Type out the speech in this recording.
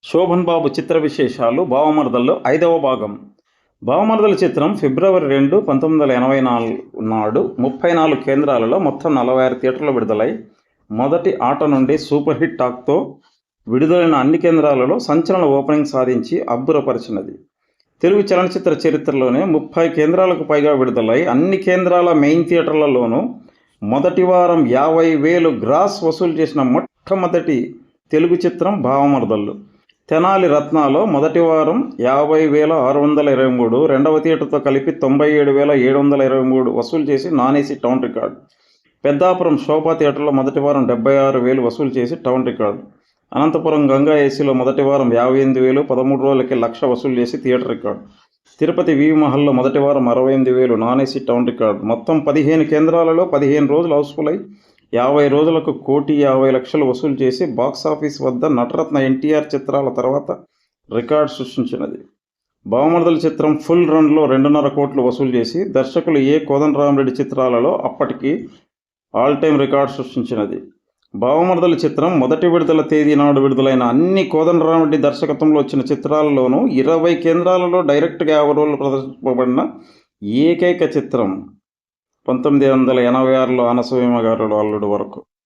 శోభన్ బాబు చిత్ర విశేషాలు బావమరదల్లో 5వ భాగం. బావమరదల చిత్రం ఫిబ్రవరి 2, 1984 నాడు 34 కేంద్రాలలో మొత్తం 46 థియేటర్లు విడుదలై మొదటి ఆట నుండి సూపర్ హిట్ టాక్తో విడుదలైన అన్ని కేంద్రాలలో సంచలన ఓపెనింగ్ సాధించి అబ్బురపరిచినది. తెలుగు చలనచిత్ర చరిత్రలోనే 30 కేంద్రాలకు పైగా విడుదలై అన్ని కేంద్రాల మెయిన్ థియేటర్లలోనూ మొదటి వారం 50,000 గ్రాస్ వసూలు చేసిన మొట్టమొదటి తెలుగు చిత్రం బావమరదళ్ళు. తెనాలి రత్నాలో మొదటి వారం 50,623, రెండవ థియేటర్తో కలిపి 97,723 వసూలు చేసి non AC town record. Peddapuram Shobha థియేటర్లో మొదటి వారం 76,000 వసూలు చేసి టౌన్ రికార్డు. అనంతపురం గంగా ఏసీలో మొదటి వారం 58,000, 13 రోజులకి 1,00,000 వసూలు చేసి థియేటర్ రికార్డు. తిరుపతి వి మహల్లో మొదటి వారం 68,000 నాన్ ఏసీ టౌన్ రికార్డు. మొత్తం 15 కేంద్రాలలో 15 రోజులు హౌస్ఫుల్ అయి 50 రోజులకు 1,50,00,000 వసూలు చేసి బాక్సాఫీస్ వద్ద నటరత్న ఎన్టీఆర్ చిత్రాల తర్వాత రికార్డు సృష్టించినది. బావమరదల చిత్రం ఫుల్ రన్లో 2.5 కోట్లు వసూలు చేసి దర్శకులు ఏ కోదండరామరెడ్డి చిత్రాలలో అప్పటికి ఆల్ టైమ్ రికార్డు సృష్టించినది. బావమరదల చిత్రం మొదటి విడుదల తేదీ నాడు విడుదలైన అన్ని కోదండరామరెడ్డి దర్శకత్వంలో వచ్చిన చిత్రాలలోనూ 20 కేంద్రాలలో డైరెక్ట్గా 50 రోజులు ప్రదర్శింపబడిన ఏకైక చిత్రం. 1986లో అనసూయమ్మ గారు అల్లుడు వరకు.